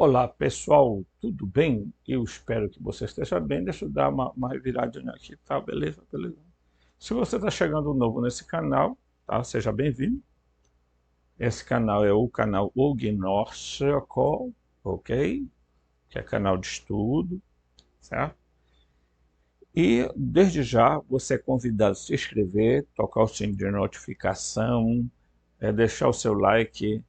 Olá pessoal, tudo bem? Eu espero que você esteja bem. Deixa eu dar uma reviradinha aqui, tá? Beleza, beleza. Se você está chegando novo nesse canal, tá? Seja bem-vindo. Esse canal é o canal Ignore Circle, ok? Que é canal de estudo, certo? E desde já você é convidado a se inscrever, tocar o sininho de notificação, deixar o seu like,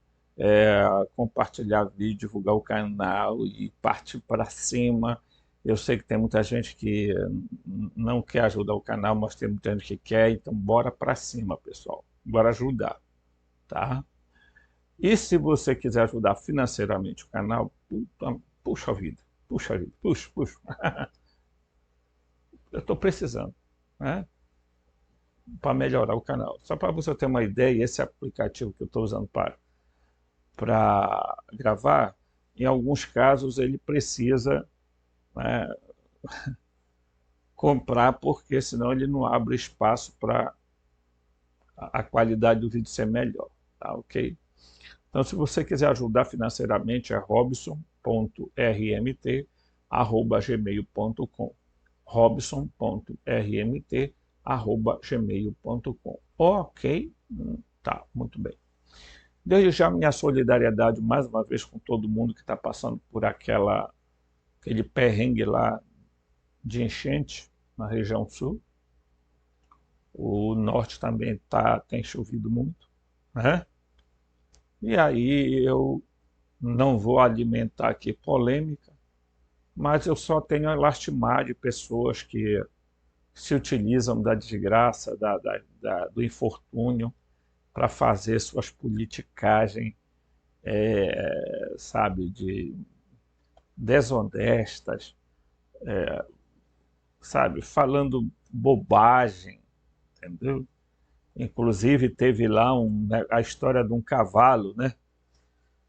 compartilhar vídeo, divulgar o canal e partir para cima. Eu sei que tem muita gente que não quer ajudar o canal, mas tem muita gente que quer, então bora para cima, pessoal. Bora ajudar, tá? E se você quiser ajudar financeiramente o canal, puxa vida, puxa, eu estou precisando, né? Para melhorar o canal. Só para você ter uma ideia, esse aplicativo que eu estou usando para gravar, em alguns casos ele precisa, né, comprar, porque senão ele não abre espaço para a qualidade do vídeo ser melhor, tá ok? Então, se você quiser ajudar financeiramente, é robson.rmt@gmail.com, robson.rmt@gmail.com. Ok? Tá, muito bem. Desde já minha solidariedade mais uma vez com todo mundo que está passando por aquele perrengue lá de enchente na região sul. O norte também tem chovido muito, né? E aí eu não vou alimentar aqui polêmica, mas eu só tenho a lastimar de pessoas que se utilizam da desgraça, do infortúnio, para fazer suas politicagens, sabe, desonestas, sabe, falando bobagem, entendeu? Inclusive teve lá a história de um cavalo, né?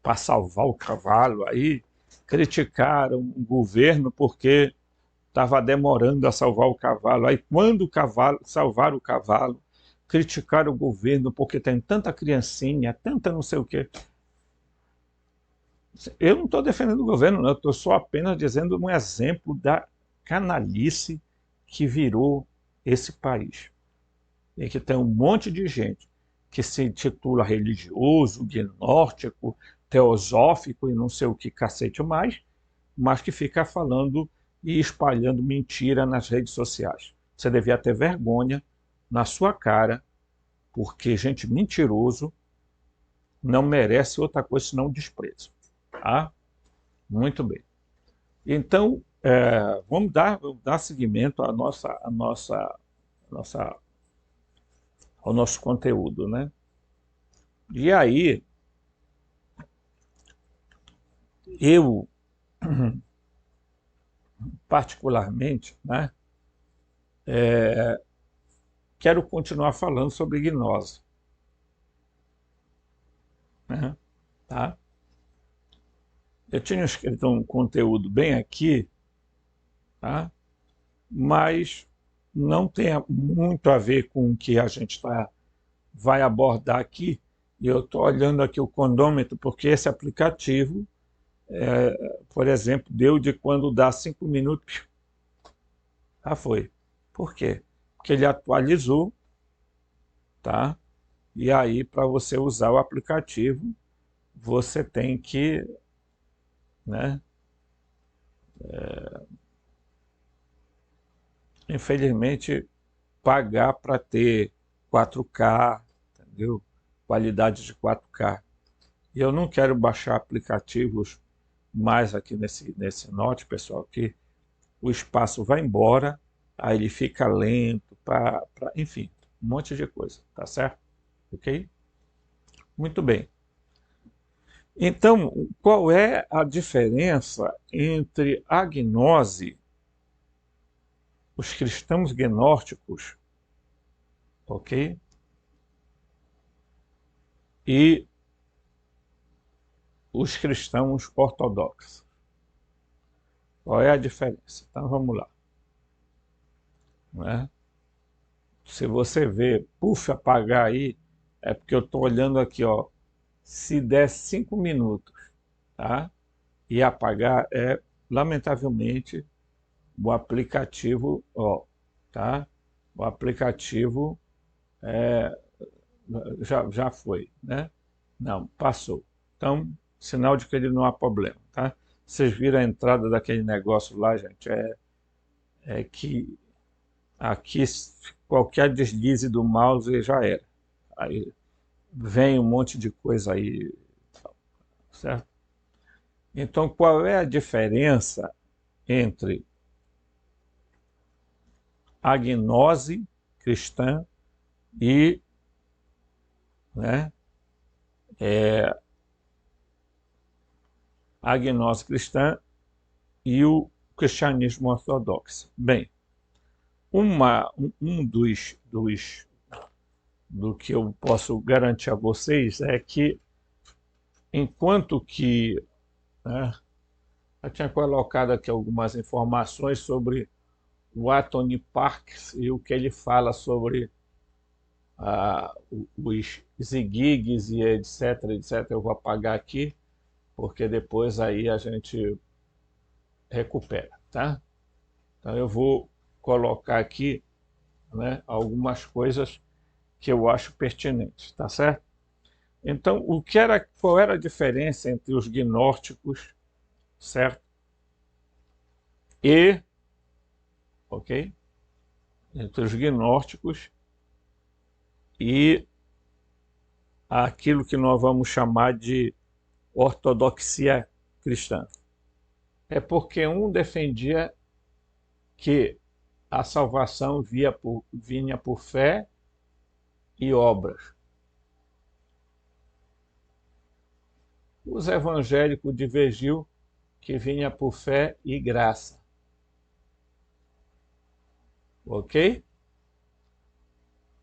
Para salvar o cavalo, aí criticaram o governo porque estava demorando a salvar o cavalo. Aí quando o cavalo salvaram o cavalo, criticaram o governo porque tem tanta criancinha, tanta não sei o quê. Eu não estou defendendo o governo, não, eu estou só apenas dizendo um exemplo da canalice que virou esse país. E que tem um monte de gente que se intitula religioso, gnóstico, teosófico e não sei o que cacete mais, mas que fica falando e espalhando mentira nas redes sociais. Você devia ter vergonha na sua cara, porque gente mentiroso não merece outra coisa senão desprezo. Tá? Muito bem. Então, vamos dar seguimento ao nosso conteúdo, né? E aí, eu, particularmente, né, quero continuar falando sobre gnose, né, tá? Eu tinha escrito um conteúdo bem aqui, tá? Mas não tem muito a ver com o que a gente vai abordar aqui. E eu estou olhando aqui o condômetro, porque esse aplicativo, por exemplo, deu de quando dá 5 minutos, já foi. Por quê? Porque ele atualizou, tá? E aí, para você usar o aplicativo, você tem que, né, infelizmente, pagar para ter 4K, entendeu? Qualidade de 4K. E eu não quero baixar aplicativos mais aqui nesse Note, pessoal, que o espaço vai embora, aí ele fica lento, enfim, um monte de coisa, tá certo? Ok? Muito bem. Então, qual é a diferença entre a gnose, os cristãos gnósticos, ok? E os cristãos ortodoxos? Qual é a diferença? Então vamos lá. Né? Se você vê, puxa, apagar aí, é porque eu estou olhando aqui, ó, se der 5 minutos, tá? e apagar é, lamentavelmente, o aplicativo, ó, tá? O aplicativo já foi, né? Não, passou. Então, sinal de que ele não há problema, tá? Vocês viram a entrada daquele negócio lá, gente, é que aqui qualquer deslize do mouse já era. Aí vem um monte de coisa aí, certo? Então, qual é a diferença entre a gnose cristã e, né, a gnose cristã e o cristianismo ortodoxo? Bem, do que eu posso garantir a vocês é que, enquanto que, né, eu tinha colocado aqui algumas informações sobre o Anthony Parks e o que ele fala sobre os zigigs e etc, etc. Eu vou apagar aqui, porque depois aí a gente recupera, tá? Então eu vou colocar aqui, né, algumas coisas que eu acho pertinentes, tá certo? Então, qual era a diferença entre os gnósticos, certo? E, ok? Entre os gnósticos e aquilo que nós vamos chamar de ortodoxia cristã. É porque um defendia que a salvação vinha por fé e obras. Os evangélicos divergiu que vinha por fé e graça. Ok?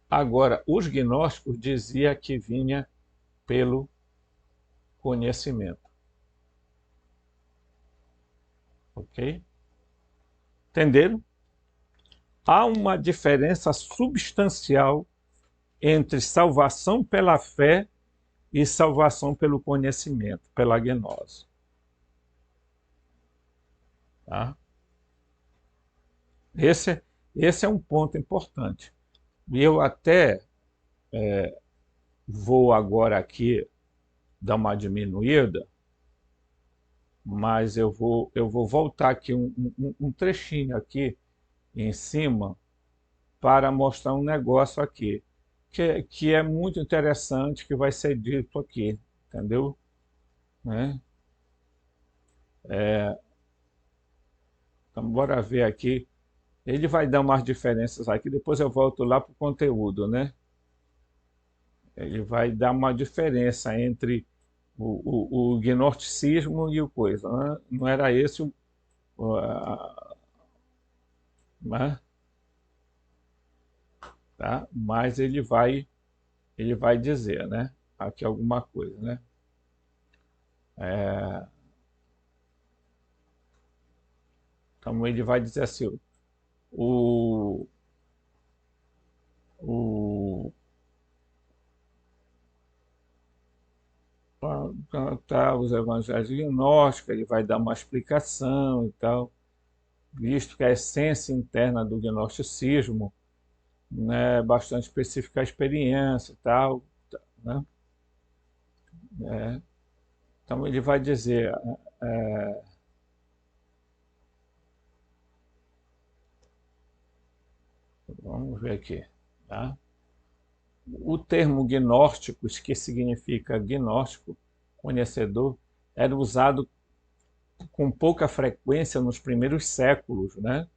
Agora, os gnósticos diziam que vinha pelo conhecimento. Ok? Entenderam? Há uma diferença substancial entre salvação pela fé e salvação pelo conhecimento, pela gnose. Tá? Esse é um ponto importante. E eu até vou agora aqui dar uma diminuída, mas eu vou voltar aqui um trechinho aqui em cima para mostrar um negócio aqui, que é muito interessante, que vai ser dito aqui, entendeu? Né? Então, bora ver aqui. Ele vai dar umas diferenças aqui, depois eu volto lá para o conteúdo, né? Ele vai dar uma diferença entre o gnosticismo e o coisa, né? Não era esse né? Tá? Mas ele vai dizer, né? Aqui alguma coisa, né? Então ele vai dizer assim, o, o, tá, os evangelhos gnósticos, ele vai dar uma explicação e tal, visto que a essência interna do gnosticismo, né, é bastante específica à experiência e tal, né? Então ele vai dizer, vamos ver aqui, tá? O termo gnósticos, que significa gnóstico, conhecedor, era usado com pouca frequência nos primeiros séculos, né?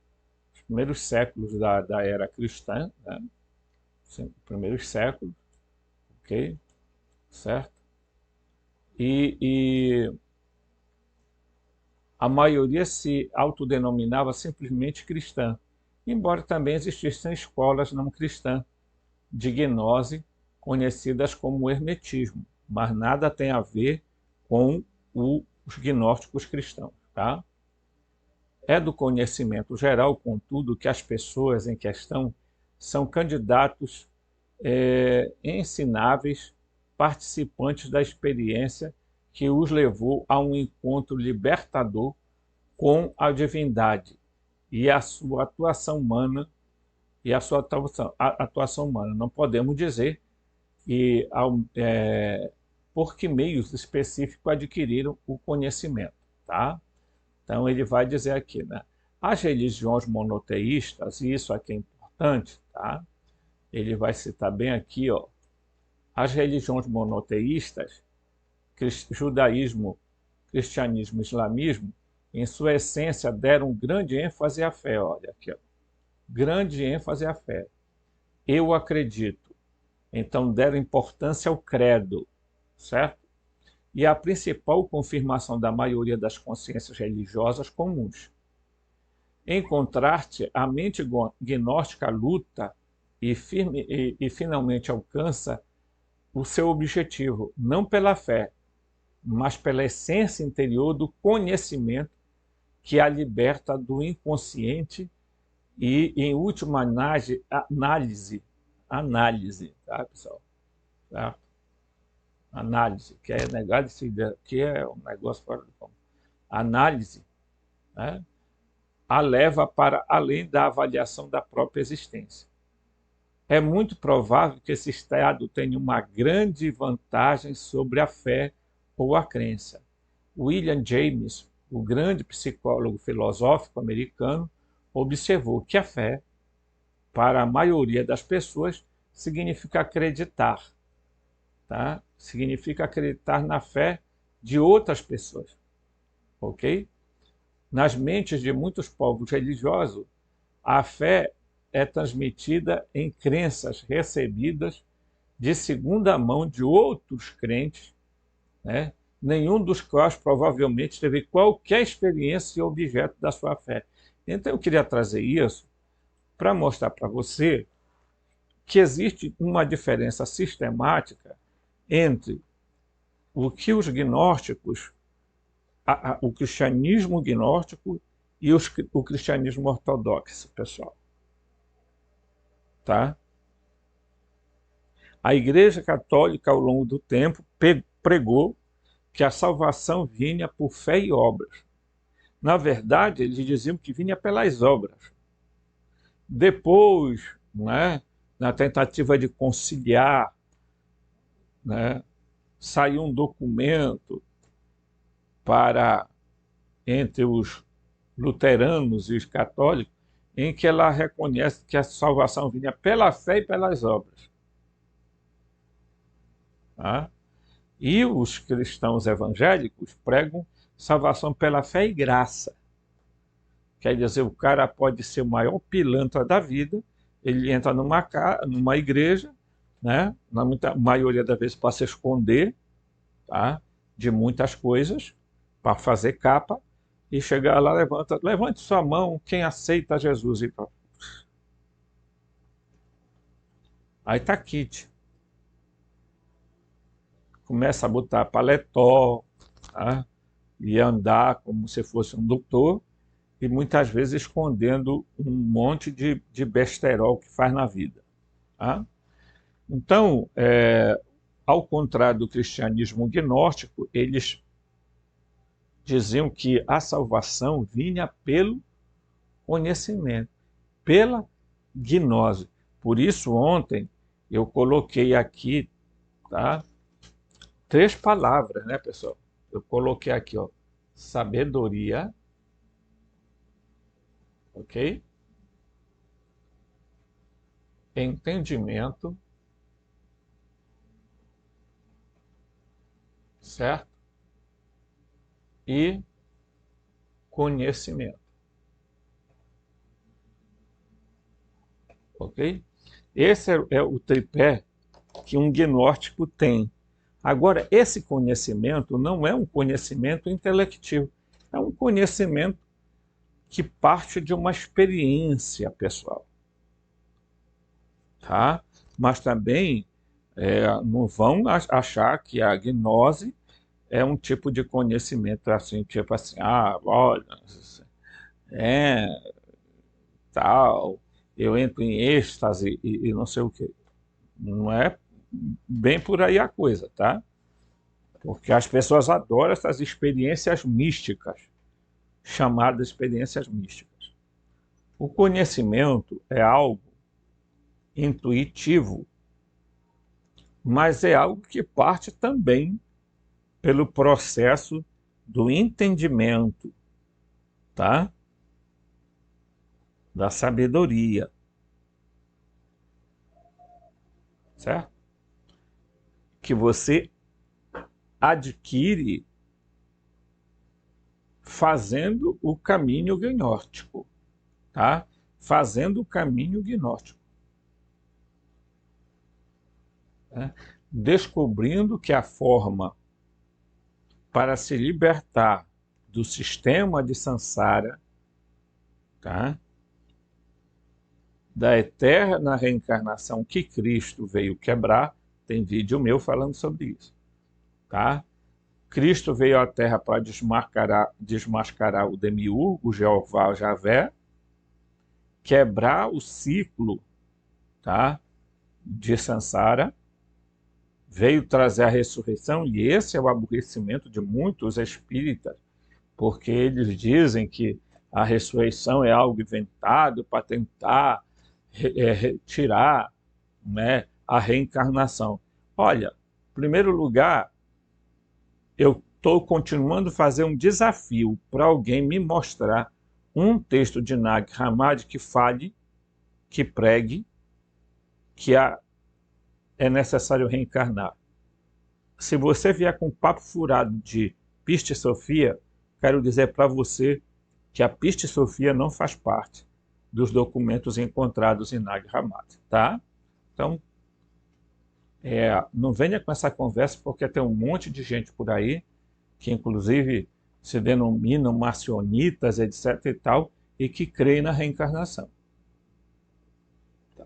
Os primeiros séculos da era cristã, né? Primeiros séculos, ok? Certo? E a maioria se autodenominava simplesmente cristã, embora também existissem escolas não cristãs de gnose, conhecidas como hermetismo, mas nada tem a ver com os gnósticos cristãos. Tá? É do conhecimento geral, contudo, que as pessoas em questão são candidatos ensináveis, participantes da experiência que os levou a um encontro libertador com a divindade e a sua atuação humana atuação humana. Não podemos dizer que por que meios específicos adquiriram o conhecimento, tá? Então ele vai dizer aqui, né? As religiões monoteístas, e isso aqui é importante, tá? Ele vai citar bem aqui, ó, as religiões monoteístas, judaísmo, cristianismo, islamismo, em sua essência deram grande ênfase à fé, olha aqui, ó. Grande ênfase à fé. Eu acredito. Então deram importância ao credo, certo? E a principal confirmação da maioria das consciências religiosas comuns. Em contraste, a mente gnóstica luta e finalmente alcança o seu objetivo, não pela fé, mas pela essência interior do conhecimento que a liberta do inconsciente e, em última análise, tá, pessoal? Tá? Análise, que é negar essa ideia, que é um negócio fora do comum. Análise, né, a leva para além da avaliação da própria existência. É muito provável que esse estado tenha uma grande vantagem sobre a fé ou a crença. William James, o grande psicólogo filosófico americano, observou que a fé, para a maioria das pessoas, significa acreditar, tá? Significa acreditar na fé de outras pessoas, ok? Nas mentes de muitos povos religiosos, a fé é transmitida em crenças recebidas de segunda mão de outros crentes, né? Nenhum dos quais provavelmente teve qualquer experiência e objeto da sua fé. Então eu queria trazer isso para mostrar para você que existe uma diferença sistemática entre o que os gnósticos, o cristianismo gnóstico e o cristianismo ortodoxo, pessoal. Tá? A Igreja Católica, ao longo do tempo, pregou que a salvação vinha por fé e obras. Na verdade, eles diziam que vinha pelas obras. Depois, né, na tentativa de conciliar, né, saiu um documento entre os luteranos e os católicos, em que ela reconhece que a salvação vinha pela fé e pelas obras. Tá? E os cristãos evangélicos pregam salvação pela fé e graça. Quer dizer, o cara pode ser o maior pilantra da vida, ele entra numa igreja, né, na maioria das vezes para se esconder, tá, de muitas coisas, para fazer capa, e chegar lá, levante sua mão, quem aceita Jesus. Aí está kit. Começa a botar paletó, tá, e andar como se fosse um doutor, e muitas vezes escondendo um monte de besterol que faz na vida. Tá? Então, ao contrário do cristianismo gnóstico, eles diziam que a salvação vinha pelo conhecimento, pela gnose. Por isso, ontem, eu coloquei aqui, tá, 3 palavras, né, pessoal? Eu coloquei aqui, ó, sabedoria, ok? Entendimento, certo? E conhecimento, ok? Esse é o tripé que um gnóstico tem. Agora, esse conhecimento não é um conhecimento intelectivo, é um conhecimento que parte de uma experiência pessoal. Tá? Mas também não vão achar que a gnose é um tipo de conhecimento assim, tipo assim, olha, tal, eu entro em êxtase e não sei o quê. Não é bem por aí a coisa, tá? Porque as pessoas adoram essas experiências místicas, chamadas experiências místicas. O conhecimento é algo intuitivo, mas é algo que parte também pelo processo do entendimento, tá? Da sabedoria, certo? Que você adquire fazendo o caminho gnóstico, tá? Fazendo o caminho gnóstico, né? Descobrindo que a forma para se libertar do sistema de samsara, tá? Da eterna reencarnação que Cristo veio quebrar, tem vídeo meu falando sobre isso, tá? Cristo veio à Terra para desmascarar o demiurgo, o Jeová, o Javé, quebrar o ciclo, tá? De samsara, veio trazer a ressurreição, e esse é o aborrecimento de muitos espíritas, porque eles dizem que a ressurreição é algo inventado para tentar retirar, né, a reencarnação. Olha, em primeiro lugar, eu estou continuando a fazer um desafio para alguém me mostrar um texto de Nag Hammadi que fale, que pregue, que é necessário reencarnar. Se você vier com um papo furado de Piste Sofia, quero dizer para você que a Piste Sofia não faz parte dos documentos encontrados em Nag Hammadi, tá? Então, não venha com essa conversa, porque tem um monte de gente por aí que, inclusive, se denominam marcionitas, etc. e tal, e que creem na reencarnação,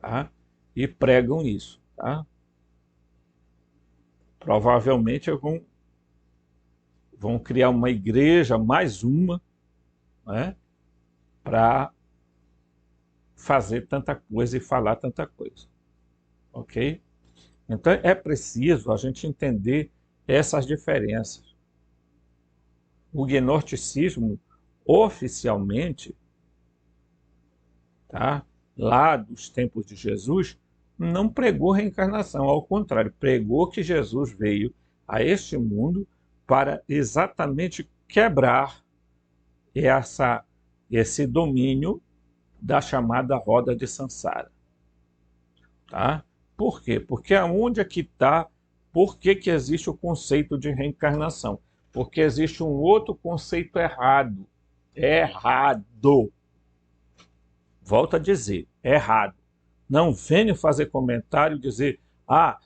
tá? E pregam isso, tá? Provavelmente vão criar uma igreja, mais uma, né, para fazer tanta coisa e falar tanta coisa, ok? Então é preciso a gente entender essas diferenças. O gnosticismo, oficialmente, tá, lá dos tempos de Jesus, não pregou reencarnação, ao contrário, pregou que Jesus veio a este mundo para exatamente quebrar esse domínio da chamada roda de samsara. Tá? Por quê? Porque aonde é que está, por que que existe o conceito de reencarnação? Porque existe um outro conceito errado. Errado. Volto a dizer, errado. Não venha fazer comentário e dizer, tá.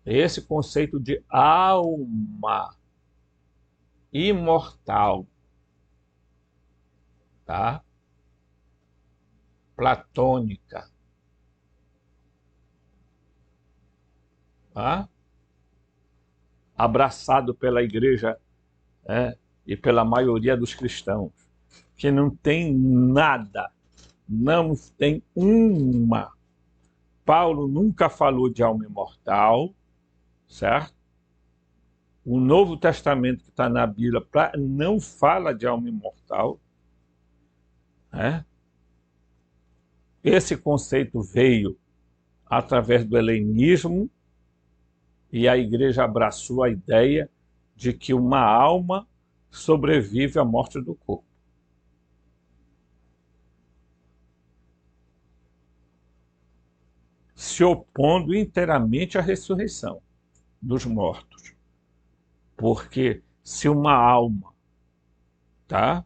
Esse conceito de alma imortal, tá? Platônica, tá? Abraçado pela igreja, e pela maioria dos cristãos, que não tem nada, não tem uma. Paulo nunca falou de alma imortal, certo? O Novo Testamento que está na Bíblia não fala de alma imortal, né? Esse conceito veio através do helenismo e a igreja abraçou a ideia de que uma alma sobrevive à morte do corpo. Se opondo inteiramente à ressurreição dos mortos. Porque se uma alma, tá,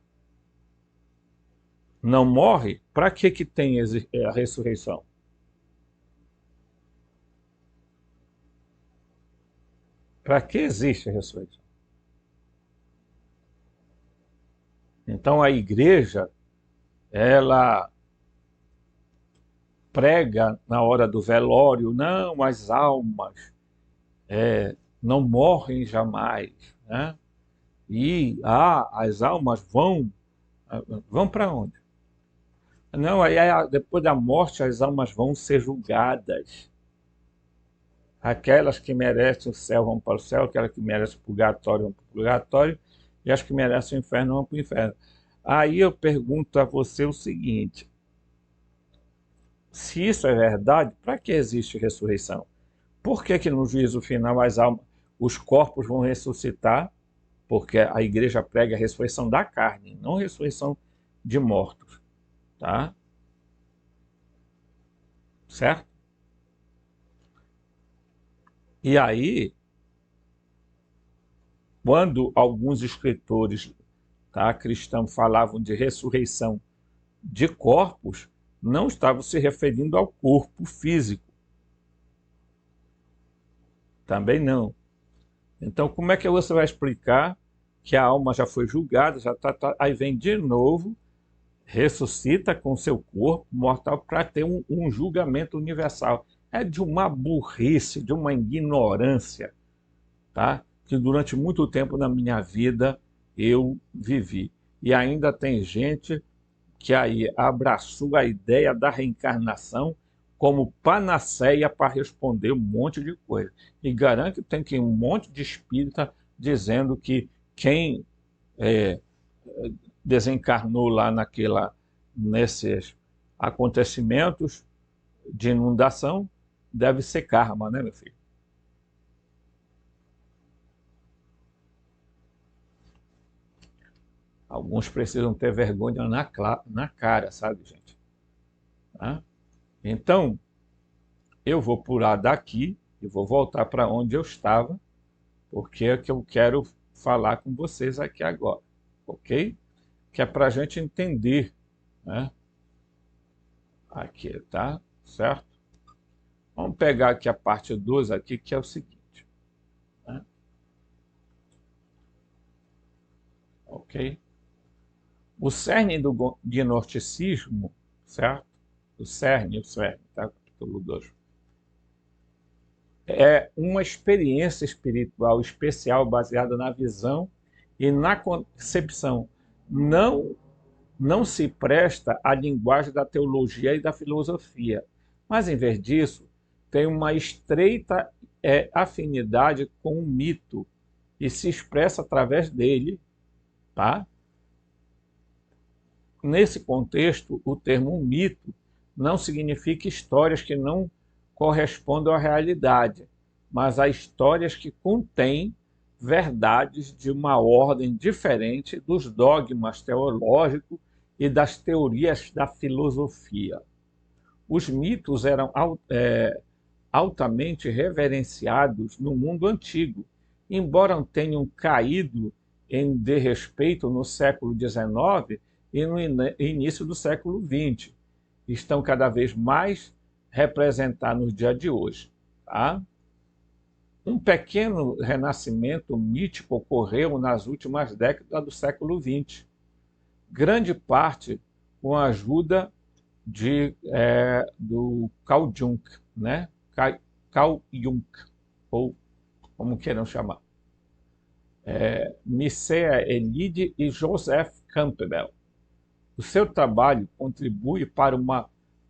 não morre, para que tem a ressurreição? Para que existe a ressurreição? Então a igreja, ela prega na hora do velório, não, as almas não morrem jamais, né? E as almas vão para onde? Não, aí depois da morte as almas vão ser julgadas. Aquelas que merecem o céu vão para o céu, aquelas que merecem o purgatório vão para o purgatório, e as que merecem o inferno vão para o inferno. Aí eu pergunto a você o seguinte: se isso é verdade, para que existe ressurreição? Por que que no juízo final os corpos vão ressuscitar? Porque a igreja prega a ressurreição da carne, não a ressurreição de mortos, tá? Certo? E aí, quando alguns escritores, tá, cristãos falavam de ressurreição de corpos, não estavam se referindo ao corpo físico. Também não. Então, como é que você vai explicar que a alma já foi julgada, aí vem de novo, ressuscita com seu corpo mortal para ter um julgamento universal? É de uma burrice, de uma ignorância, tá? Que durante muito tempo na minha vida eu vivi. E ainda tem gente que aí abraçou a ideia da reencarnação como panaceia para responder um monte de coisa. E garanto que tem um monte de espírita dizendo que quem é, desencarnou lá nesses acontecimentos de inundação deve ser karma, né, meu filho? Alguns precisam ter vergonha na cara, sabe, gente? Tá? Então, eu vou pular daqui e vou voltar para onde eu estava, porque é que eu quero falar com vocês aqui agora, ok? Que é para a gente entender, né? Aqui, tá? Certo? Vamos pegar aqui a parte 2 aqui, que é o seguinte, né? Ok? O cerne do gnosticismo, certo? O cerne, tá? Capítulo 2. É uma experiência espiritual especial baseada na visão e na concepção. Não, não se presta à linguagem da teologia e da filosofia, mas, em vez disso, tem uma estreita afinidade com o mito e se expressa através dele, tá? Nesse contexto, o termo mito não significa histórias que não correspondem à realidade, mas a histórias que contêm verdades de uma ordem diferente dos dogmas teológicos e das teorias da filosofia. Os mitos eram altamente reverenciados no mundo antigo, embora tenham caído em desrespeito no século XIX e no início do século XX. Estão cada vez mais representados no dia de hoje. Tá? Um pequeno renascimento mítico ocorreu nas últimas décadas do século XX, grande parte com a ajuda do Carl Jung, né? Carl Jung, ou como queiram chamar. Mircea Eliade e Joseph Campbell. O seu trabalho contribui para uma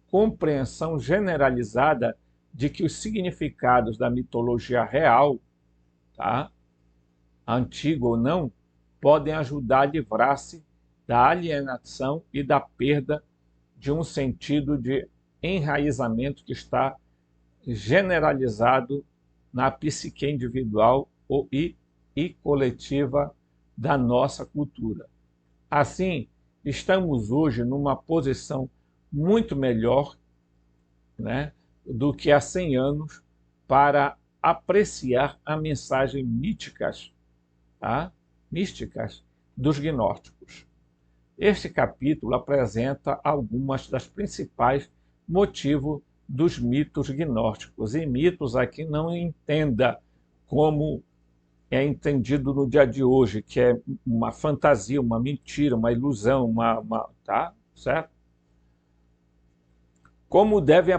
compreensão generalizada de que os significados da mitologia real, tá, antiga ou não, podem ajudar a livrar-se da alienação e da perda de um sentido de enraizamento que está generalizado na psique individual e coletiva da nossa cultura. Assim, estamos hoje numa posição muito melhor, né, do que há 100 anos para apreciar a mensagem místicas, tá? Místicas dos gnósticos. Este capítulo apresenta algumas das principais motivos dos mitos gnósticos. E mitos aqui não entenda como é entendido no dia de hoje, que é uma fantasia, uma mentira, uma ilusão, tá? Certo? Como devem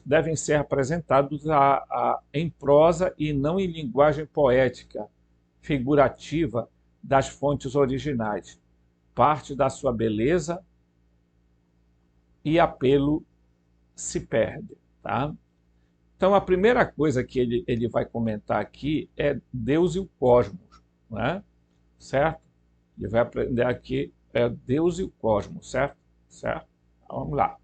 devem ser apresentados em prosa e não em linguagem poética, figurativa das fontes originais. Parte da sua beleza e apelo se perde, tá? Então, a primeira coisa que ele vai comentar aqui é Deus e o cosmos, né? Certo? Ele vai aprender aqui Deus e o cosmos, certo? Certo? Então, vamos lá.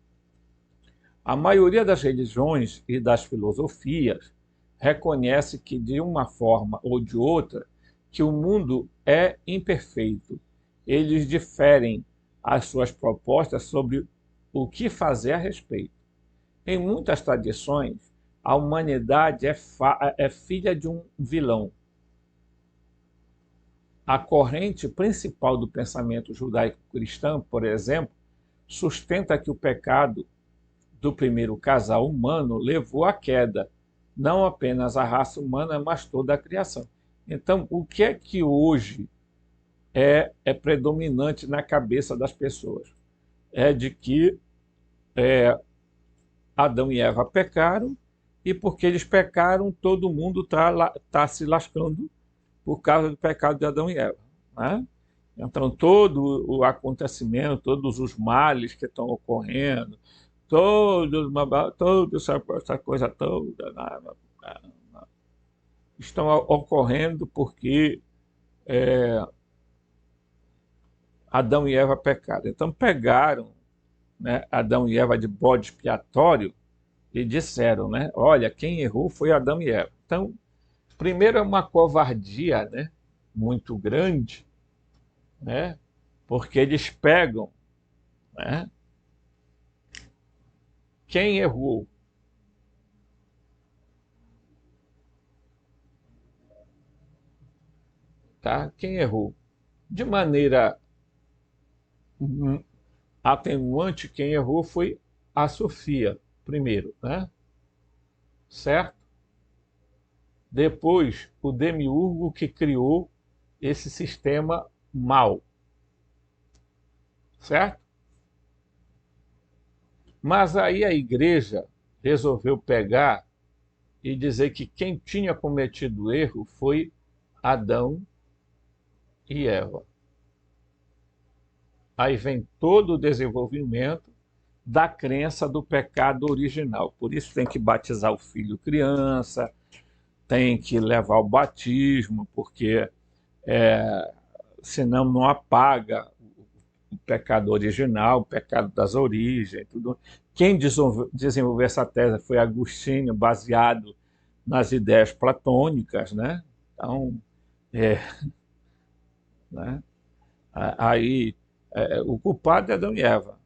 A maioria das religiões e das filosofias reconhece que, de uma forma ou de outra, que o mundo é imperfeito. Eles diferem as suas propostas sobre o que fazer a respeito. Em muitas tradições, a humanidade é filha de um vilão. A corrente principal do pensamento judaico-cristão, por exemplo, sustenta que o pecado do primeiro casal humano levou à queda, não apenas a raça humana, mas toda a criação. Então, o que é que hoje é predominante na cabeça das pessoas? É de que Adão e Eva pecaram, e porque eles pecaram, todo mundo tá se lascando por causa do pecado de Adão e Eva, né? Então, todo o acontecimento, todos os males que estão ocorrendo, toda essa coisa toda, estão ocorrendo porque Adão e Eva pecaram. Então, pegaram, né, Adão e Eva de bode expiatório e disseram, né, olha, quem errou foi Adão e Eva. Então, primeiro é uma covardia, né, muito grande, né, porque eles pegam, né, quem errou. Tá? Quem errou? De maneira atenuante, quem errou foi a Sofia, primeiro, né? Certo? Depois, o demiurgo que criou esse sistema mal, certo? Mas aí a igreja resolveu pegar e dizer que quem tinha cometido o erro foi Adão e Eva. Aí vem todo o desenvolvimento da crença do pecado original. Por isso tem que batizar o filho criança, tem que levar ao batismo, porque senão não apaga o pecado original, o pecado das origens, tudo. Quem desenvolveu essa tese foi Agostinho, baseado nas ideias platônicas, né? Então, né? Aí o culpado é Adão e Eva.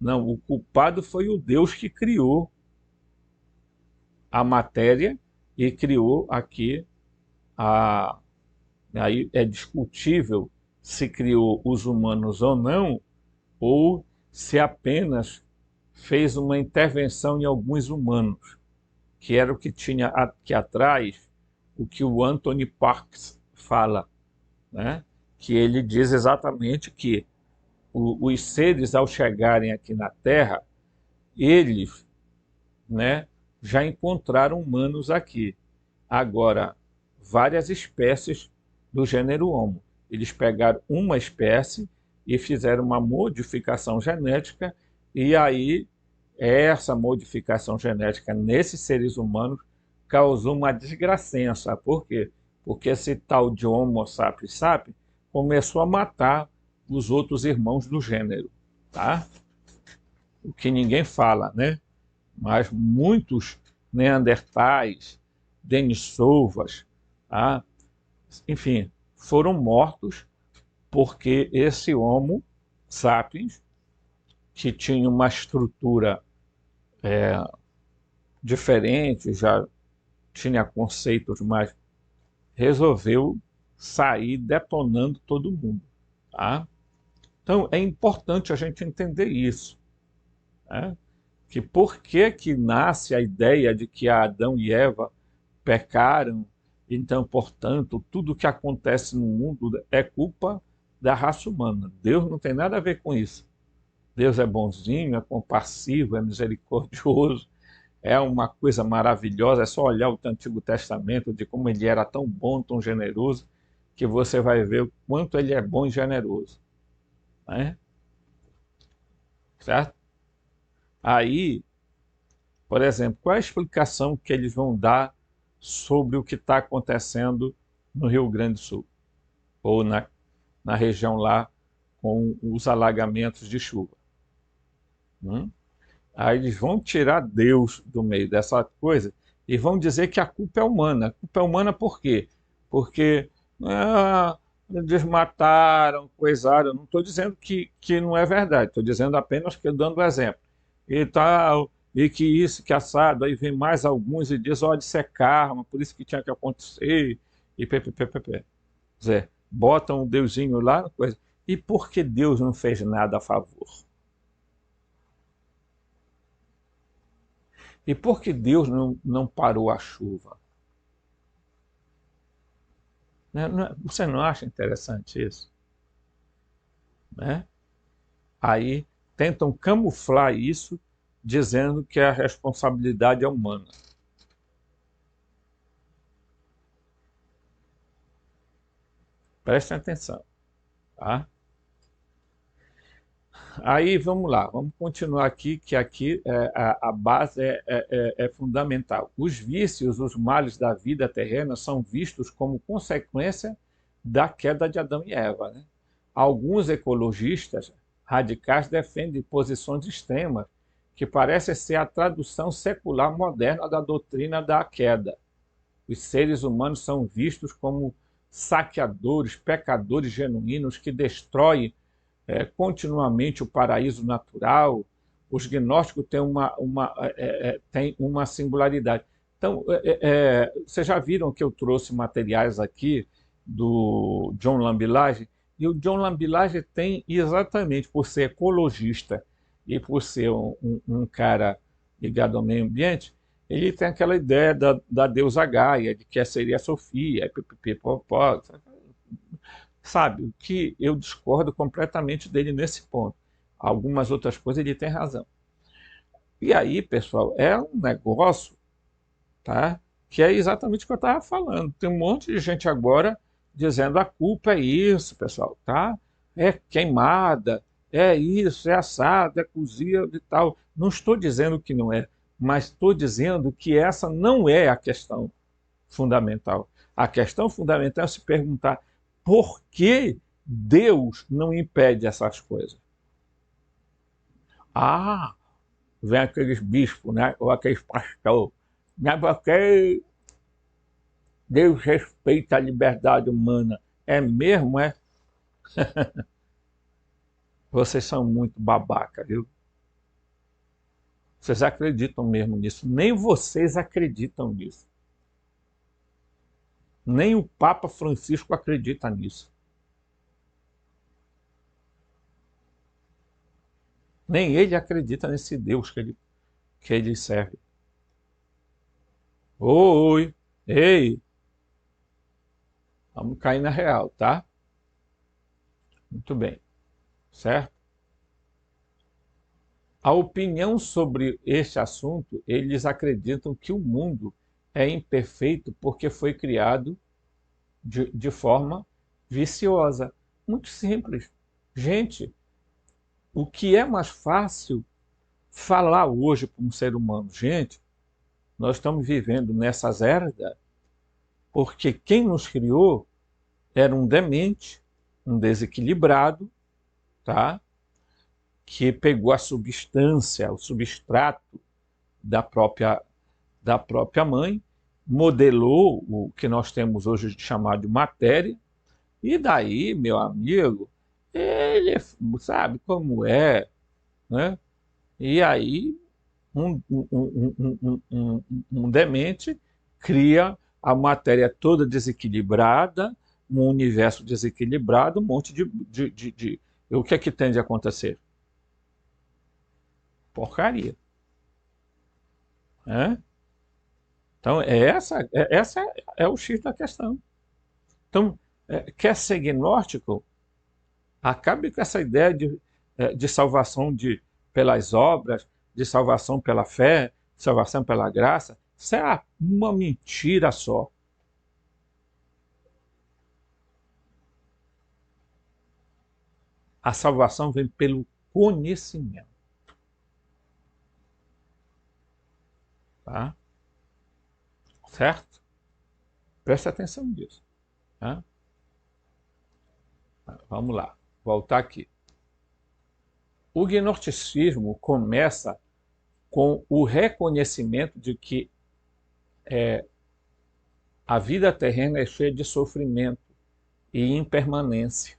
Não, o culpado foi o Deus que criou a matéria e criou aqui a. Aí é discutível se criou os humanos ou não, ou se apenas fez uma intervenção em alguns humanos, que era o que tinha aqui atrás, o que o Anthony Parks fala, né? Que ele diz exatamente que os seres, ao chegarem aqui na Terra, eles, né, já encontraram humanos aqui. Agora, várias espécies do gênero Homo. Eles pegaram uma espécie e fizeram uma modificação genética, e aí essa modificação genética nesses seres humanos causou uma desgracença. Sabe por quê? Porque esse tal de Homo sapiens sapiens começou a matar os outros irmãos do gênero, tá? O que ninguém fala, né? Mas muitos neandertais, denisovas, tá? Enfim, foram mortos porque esse Homo sapiens, que tinha uma estrutura diferente, já tinha conceitos, mas resolveu sair detonando todo mundo. Tá? Então, é importante a gente entender isso. Né? Que por que nasce a ideia de que Adão e Eva pecaram, então, portanto, tudo que acontece no mundo é culpa da raça humana. Deus não tem nada a ver com isso. Deus é bonzinho, é compassivo, é misericordioso, é uma coisa maravilhosa. É só olhar o Antigo Testamento, de como ele era tão bom, tão generoso, que você vai ver o quanto ele é bom e generoso. Né? Certo? Aí, Por exemplo, qual é a explicação que eles vão dar sobre o que está acontecendo no Rio Grande do Sul? Ou na região lá com os alagamentos de chuva? Hum? Aí eles vão tirar Deus do meio dessa coisa e vão dizer que a culpa é humana. A culpa é humana por quê? Porque desmataram, coisaram. Não estou dizendo que não é verdade, estou dizendo apenas que dando exemplo. E tal, e que isso, que assado. Aí vem mais alguns e diz, olha, isso é karma, por isso que tinha que acontecer. E ppp. Zé, botam um deusinho lá, coisa. E por que Deus não fez nada a favor? E por que Deus não parou a chuva? Você não acha interessante isso? Né? Aí tentam camuflar isso dizendo que a responsabilidade é humana. Prestem atenção. Tá? Aí vamos lá, vamos continuar aqui, que aqui a base é fundamental. Os vícios, os males da vida terrena são vistos como consequência da queda de Adão e Eva. Né? Alguns ecologistas radicais defendem posições extremas, que parecem ser a tradução secular moderna da doutrina da queda. Os seres humanos são vistos como saqueadores, pecadores genuínos que destroem continuamente o paraíso natural. Os gnósticos têm uma singularidade. Então, vocês já viram que eu trouxe materiais aqui do John Lambilage, e o John Lambilage tem, exatamente por ser ecologista e por ser um cara ligado ao meio ambiente, ele tem aquela ideia da deusa Gaia, de que seria a Sofia, pipipipopó, sabe, o que eu discordo completamente dele nesse ponto. Algumas outras coisas ele tem razão. E aí, pessoal, é um negócio, tá, que é exatamente o que eu estava falando. Tem um monte de gente agora dizendo a culpa é isso, pessoal, tá? É queimada, é isso, é assado, é cozido e tal. Não estou dizendo que não é, mas estou dizendo que essa não é a questão fundamental. A questão fundamental é se perguntar por que Deus não impede essas coisas. Ah, vem aqueles bispos, né? Ou aqueles pastores. Não é porque Deus respeita a liberdade humana. É mesmo, é? Vocês são muito babaca, viu? Vocês acreditam mesmo nisso. Nem vocês acreditam nisso. Nem o Papa Francisco acredita nisso. Nem ele acredita nesse Deus que ele serve. Oi, ei, vamos cair na real, tá? Muito bem, certo? A opinião sobre este assunto, eles acreditam que o mundo é imperfeito porque foi criado de forma viciosa. Muito simples. Gente, o que é mais fácil falar hoje para um ser humano? Gente, nós estamos vivendo nessas eras porque quem nos criou era um demente, um desequilibrado, tá? Que pegou a substância, o substrato da própria mãe, modelou o que nós temos hoje de chamar de matéria, e daí, meu amigo, ele sabe como é, né? E aí um demente cria a matéria toda desequilibrada, um universo desequilibrado, um monte de. O que é que tende a acontecer? Porcaria. Né? Então, essa é o X da questão. Então, quer ser gnóstico? Acabe com essa ideia de salvação pelas obras, de salvação pela fé, de salvação pela graça. Isso é uma mentira só. A salvação vem pelo conhecimento. tá? Certo? Preste atenção nisso, tá? Vamos lá, voltar aqui. O gnosticismo começa com o reconhecimento de que a vida terrena é cheia de sofrimento e impermanência.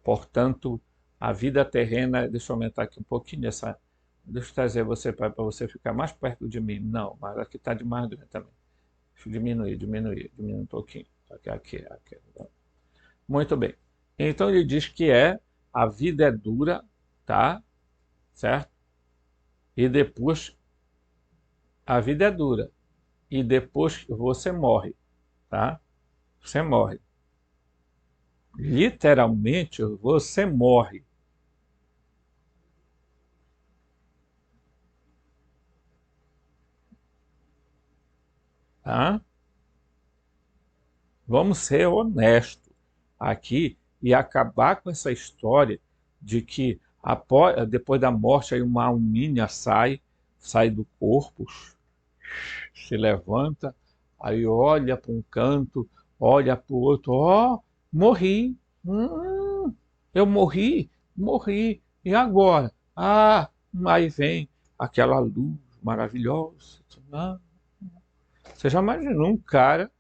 Portanto, a vida terrena... Deixa eu aumentar aqui um pouquinho essa... Deixa eu trazer você para você ficar mais perto de mim. Não, mas aqui está demais grande também. Deixa eu diminuir um pouquinho. Aqui. Muito bem. Então ele diz que a vida é dura, tá? Certo? E depois a vida é dura. E depois você morre, tá? Você morre. Literalmente, você morre. Tá? Vamos ser honestos aqui e acabar com essa história de que depois da morte aí uma alminha sai do corpo, se levanta, aí olha para um canto, olha para o outro, morri, eu morri, e agora? Aí vem aquela luz maravilhosa. Você já imaginou um cara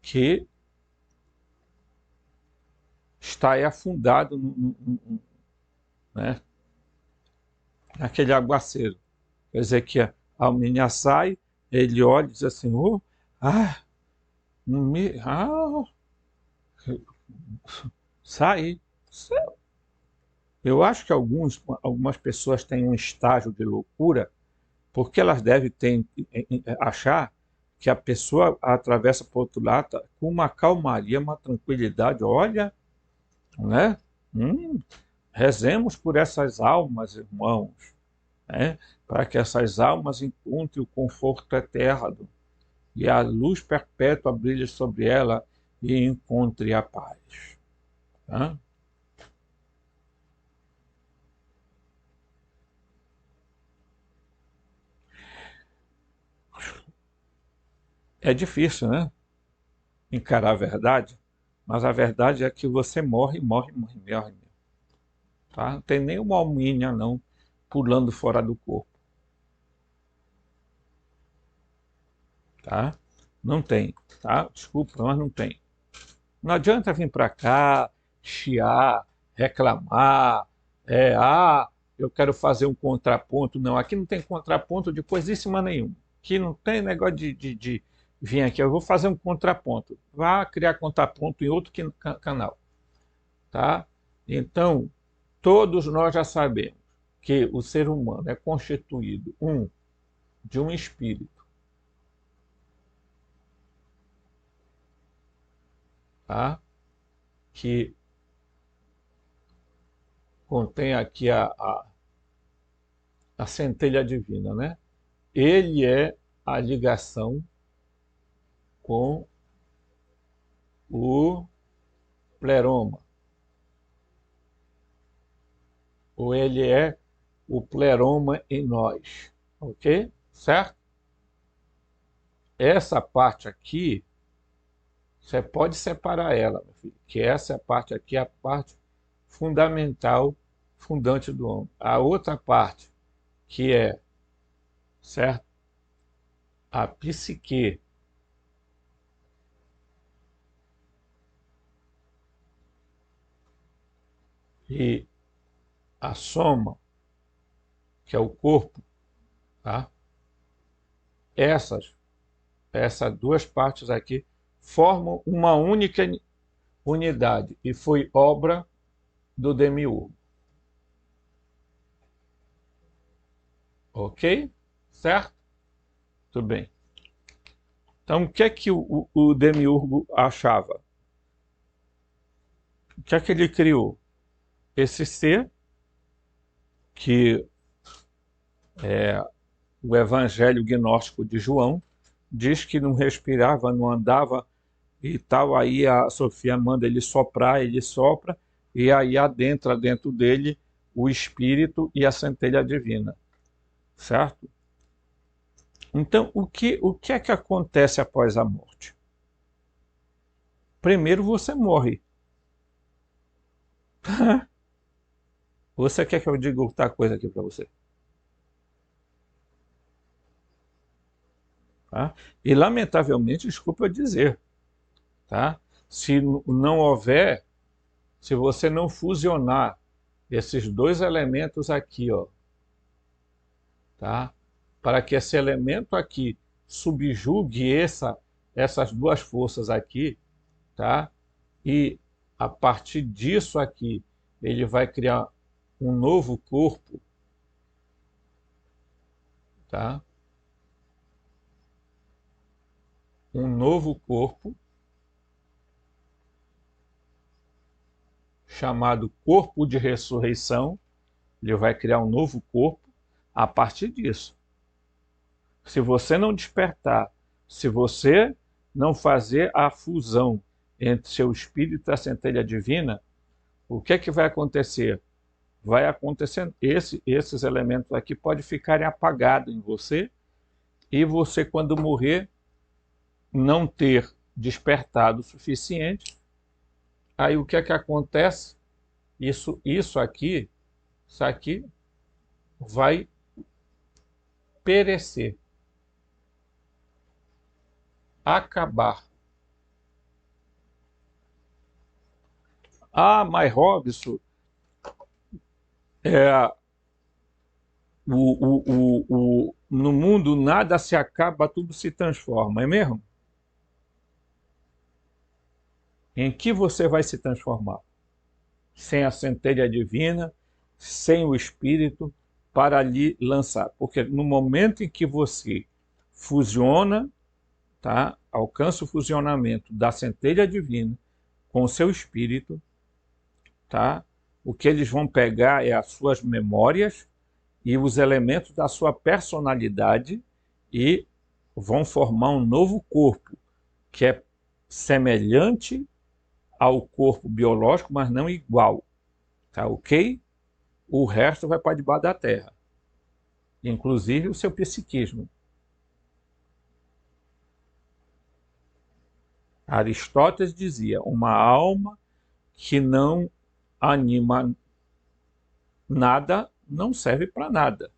que está aí afundado né, naquele aguaceiro? Quer dizer que a alminha sai, ele olha e diz assim, sai. Eu acho que algumas pessoas têm um estágio de loucura porque elas devem achar que a pessoa atravessa para o outro lado com uma calmaria, uma tranquilidade. Olha, né? Rezemos por essas almas, irmãos, né? Para que essas almas encontrem o conforto eterno e a luz perpétua brilhe sobre ela e encontre a paz. Tá? É difícil, né? Encarar a verdade, mas a verdade é que você morre. Tá? Não tem nenhuma alminha, não, pulando fora do corpo. Tá? Não tem, tá? Desculpa, mas não tem. Não adianta vir para cá, chiar, reclamar, eu quero fazer um contraponto. Não, aqui não tem contraponto de coisíssima nenhuma. Aqui não tem negócio de vir aqui, eu vou fazer um contraponto. Vá criar contraponto em outro canal. Tá? Então, todos nós já sabemos que o ser humano é constituído, de um espírito, tá? Que contém aqui a centelha divina, né? Ele é a ligação com o pleroma. Ou ele é o pleroma em nós, ok? Certo? Essa parte aqui, você pode separar ela, meu filho, que essa parte aqui é a parte fundamental, fundante do homem. A outra parte, que é, certo? A psique, e a soma, que é o corpo, tá? Essas duas partes aqui formam uma única unidade e foi obra do demiurgo. Ok? Certo? Tudo bem. Então, o que é que o demiurgo achava? O que é que ele criou? Esse ser que o Evangelho Gnóstico de João diz que não respirava, não andava e tal. Aí a Sofia manda ele soprar, ele sopra, e aí adentra dentro dele o Espírito e a centelha divina. Certo? Então, o que é que acontece após a morte? Primeiro você morre. Você quer que eu diga outra coisa aqui para você? Tá? E lamentavelmente, desculpa eu dizer, tá? Se não houver, se você não fusionar esses dois elementos aqui, ó, tá? Para que esse elemento aqui subjugue essas duas forças aqui, tá? E a partir disso aqui, ele vai criar um novo corpo, tá? Um novo corpo chamado corpo de ressurreição. Ele vai criar um novo corpo a partir disso. Se você não despertar, se você não fazer a fusão entre seu espírito e a centelha divina, o que é que vai acontecer? Vai acontecer, esses elementos aqui podem ficarem apagados em você, e você, quando morrer, não ter despertado o suficiente. Aí o que é que acontece? Isso aqui vai perecer, acabar. Ah, mas Robson, no mundo nada se acaba, tudo se transforma, é mesmo? Em que você vai se transformar? Sem a centelha divina, sem o Espírito para lhe lançar. Porque no momento em que você fusiona, tá? Alcança o fusionamento da centelha divina com o seu Espírito, tá? O que eles vão pegar é as suas memórias e os elementos da sua personalidade e vão formar um novo corpo, que é semelhante ao corpo biológico, mas não igual. Tá ok? O resto vai para debaixo da terra, inclusive o seu psiquismo. Aristóteles dizia, uma alma que não anima nada não serve para nada,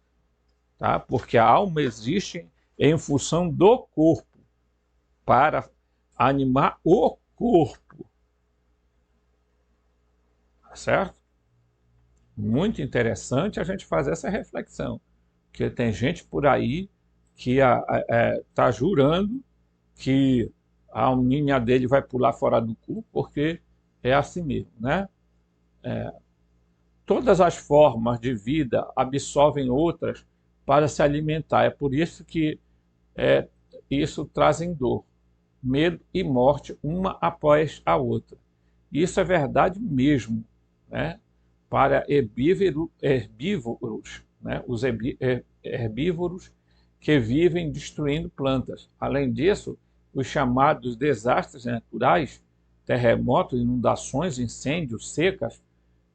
tá? Porque a alma existe em função do corpo, para animar o corpo, tá certo? Muito interessante a gente fazer essa reflexão, porque tem gente por aí que está jurando que a alminha dele vai pular fora do cu, porque é assim mesmo, né? Todas as formas de vida absorvem outras para se alimentar. É por isso que isso trazem dor, medo e morte, uma após a outra. Isso é verdade mesmo, né? Para herbívoros, né? Os herbívoros que vivem destruindo plantas. Além disso, os chamados desastres naturais, terremotos, inundações, incêndios, secas,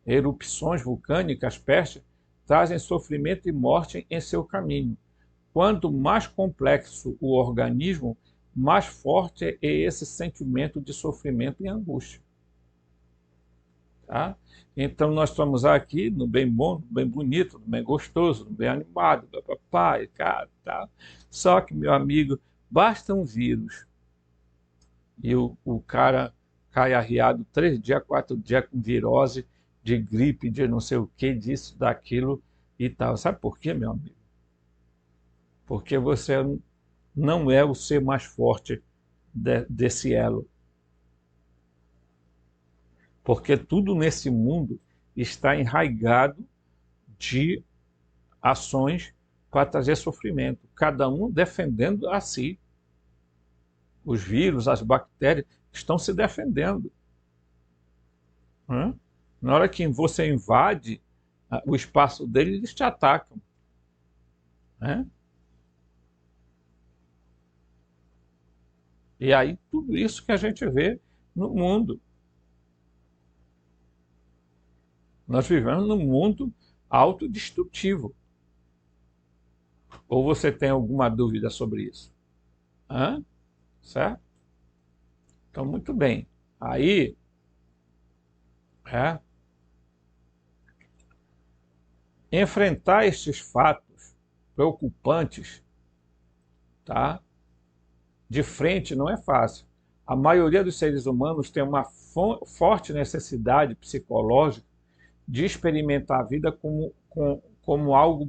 erupções vulcânicas, pestes, trazem sofrimento e morte em seu caminho. Quanto mais complexo o organismo, mais forte é esse sentimento de sofrimento e angústia. Tá? Então nós estamos aqui no bem bom, no bem bonito, no bem gostoso, no bem animado, papai, cara, tá? Só que, meu amigo, basta um vírus e o cara cai arriado 3 dias, 4 dias com virose, de gripe, de não sei o que, disso, daquilo e tal. Sabe por quê, meu amigo? Porque você não é o ser mais forte desse elo. Porque tudo nesse mundo está enraizado de ações para trazer sofrimento, cada um defendendo a si. Os vírus, as bactérias estão se defendendo. Na hora que você invade o espaço dele, eles te atacam. E aí tudo isso que a gente vê no mundo. Nós vivemos num mundo autodestrutivo. Ou você tem alguma dúvida sobre isso? Hã? Certo? Então, muito bem. Aí, é, enfrentar estes fatos preocupantes, tá? De frente não é fácil. A maioria dos seres humanos tem uma forte necessidade psicológica de experimentar a vida como algo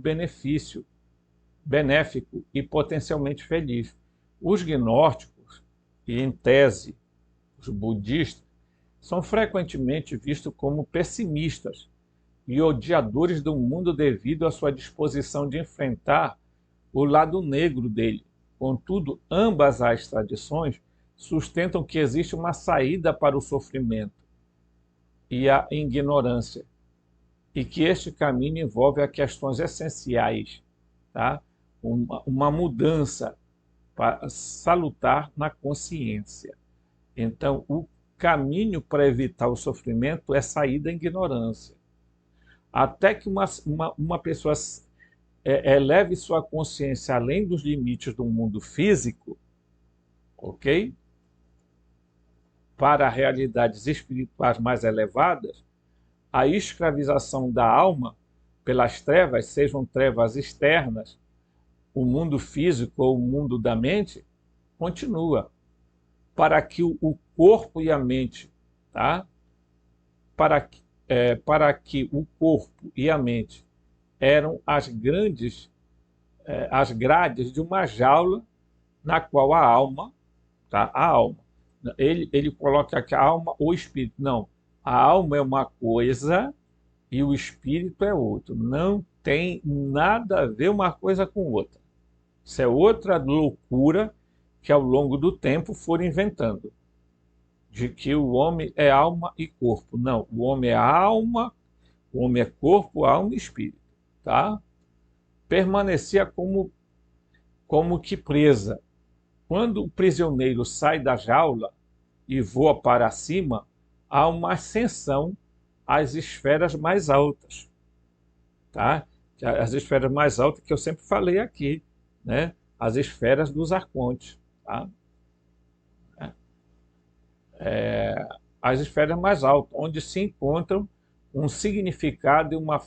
benéfico e potencialmente feliz. Os gnósticos, e em tese os budistas, são frequentemente vistos como pessimistas e odiadores do mundo devido à sua disposição de enfrentar o lado negro dele. Contudo, ambas as tradições sustentam que existe uma saída para o sofrimento e a ignorância, e que este caminho envolve as questões essenciais, tá? Uma mudança salutar na consciência. Então, o caminho para evitar o sofrimento é sair da ignorância. Até que uma pessoa eleve sua consciência além dos limites do mundo físico, ok? Para realidades espirituais mais elevadas, a escravização da alma pelas trevas, sejam trevas externas, o mundo físico ou o mundo da mente, continua. Para que o corpo e a mente, tá? Para que o corpo e a mente eram as grades de uma jaula na qual a alma, tá? A alma. Ele coloca aqui a alma ou espírito. Não, a alma é uma coisa e o espírito é outro. Não tem nada a ver uma coisa com outra. Isso é outra loucura que ao longo do tempo foram inventando. De que o homem é alma e corpo. Não, o homem é alma, o homem é corpo, alma e espírito. Tá? Permanecia como que presa. Quando o prisioneiro sai da jaula e voa para cima, há uma ascensão às esferas mais altas. Tá? As esferas mais altas que eu sempre falei aqui, né? As esferas dos arcontes. Tá? As esferas mais altas, onde se encontram um significado e uma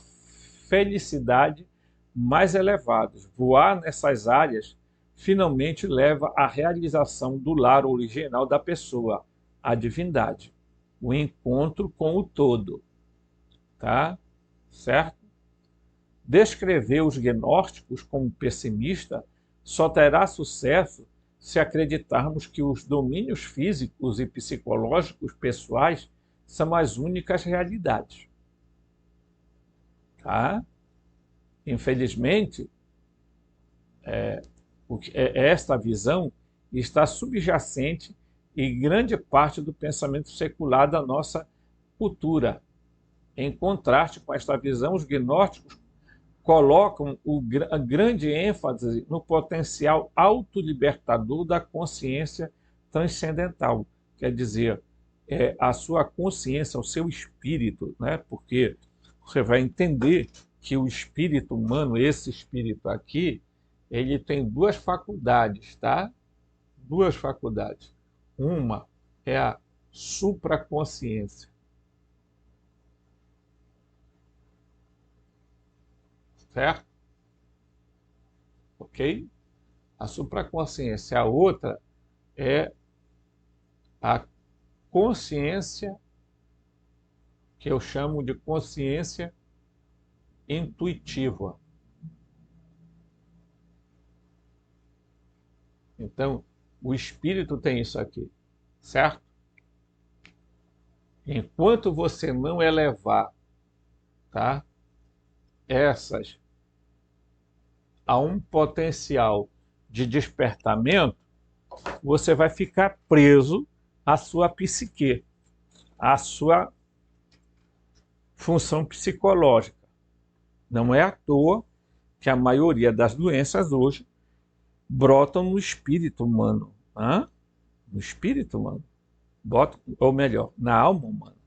felicidade mais elevados. Voar nessas áreas finalmente leva à realização do lar original da pessoa, a divindade, o encontro com o todo. Tá? Certo? Descrever os gnósticos como pessimista só terá sucesso se acreditarmos que os domínios físicos e psicológicos pessoais são as únicas realidades. Tá? Infelizmente, esta visão está subjacente em grande parte do pensamento secular da nossa cultura. Em contraste com esta visão, os gnósticos colocam a grande ênfase no potencial autolibertador da consciência transcendental. Quer dizer, a sua consciência, o seu espírito, né? Porque você vai entender que o espírito humano, esse espírito aqui, ele tem duas faculdades, tá? Duas faculdades. Uma é a supraconsciência. Certo? Ok? A supraconsciência. A outra é a consciência, que eu chamo de consciência intuitiva. Então, o espírito tem isso aqui, certo? Enquanto você não elevar, tá, essas a um potencial de despertamento, você vai ficar preso à sua psique, à sua função psicológica. Não é à toa que a maioria das doenças hoje brotam no espírito humano. Hã? No espírito humano. Ou melhor, na alma humana.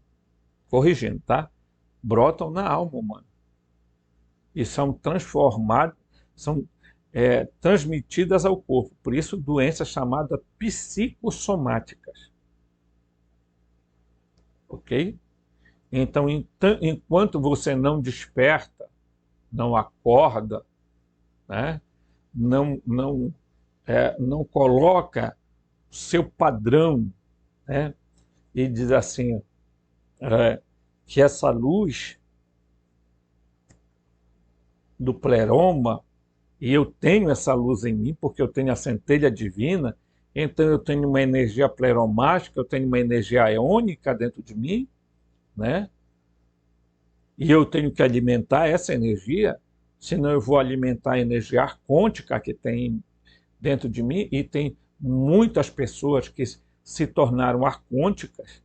Corrigindo, tá? Brotam na alma humana. E são transformados, transmitidas ao corpo. Por isso, doenças chamadas psicossomáticas. Ok? Então, enquanto você não desperta, não acorda, né? não coloca seu padrão, né? E diz assim, que essa luz do pleroma, e eu tenho essa luz em mim, porque eu tenho a centelha divina, então eu tenho uma energia pleromática, eu tenho uma energia eônica dentro de mim, né? E eu tenho que alimentar essa energia, senão eu vou alimentar a energia arcôntica que tem dentro de mim, e tem muitas pessoas que se tornaram arcônticas,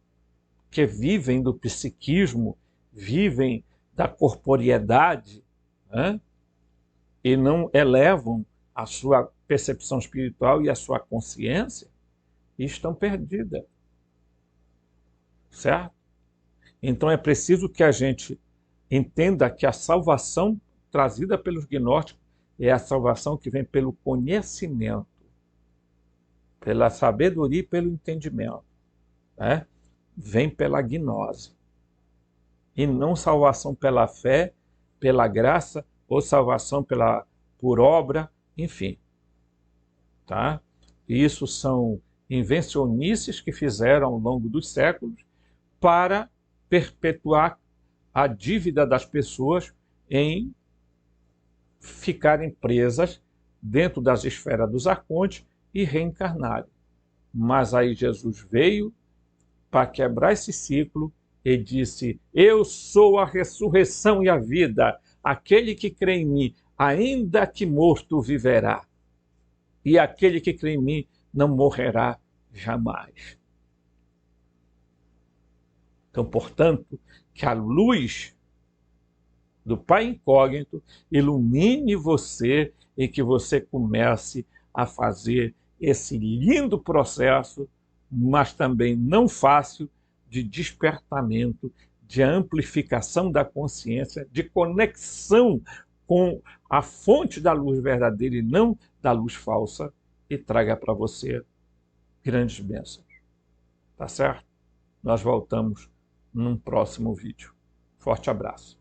que vivem do psiquismo, vivem da corporeidade, né? E não elevam a sua percepção espiritual e a sua consciência, e estão perdidas, certo? Então é preciso que a gente entenda que a salvação trazida pelos gnósticos é a salvação que vem pelo conhecimento, pela sabedoria e pelo entendimento, né? Vem pela gnose. E não salvação pela fé, pela graça, ou salvação por obra, enfim. Tá? Isso são invencionices que fizeram ao longo dos séculos para perpetuar a dívida das pessoas em ficarem presas dentro das esferas dos arcontes e reencarnarem. Mas aí Jesus veio para quebrar esse ciclo e disse: eu sou a ressurreição e a vida. Aquele que crê em mim, ainda que morto, viverá. E aquele que crê em mim não morrerá jamais. Então, portanto, que a luz do Pai Incógnito ilumine você e que você comece a fazer esse lindo processo, mas também não fácil, de despertamento, de amplificação da consciência, de conexão com a fonte da luz verdadeira e não da luz falsa, e traga para você grandes bênçãos. Tá certo? Nós voltamos num próximo vídeo. Forte abraço.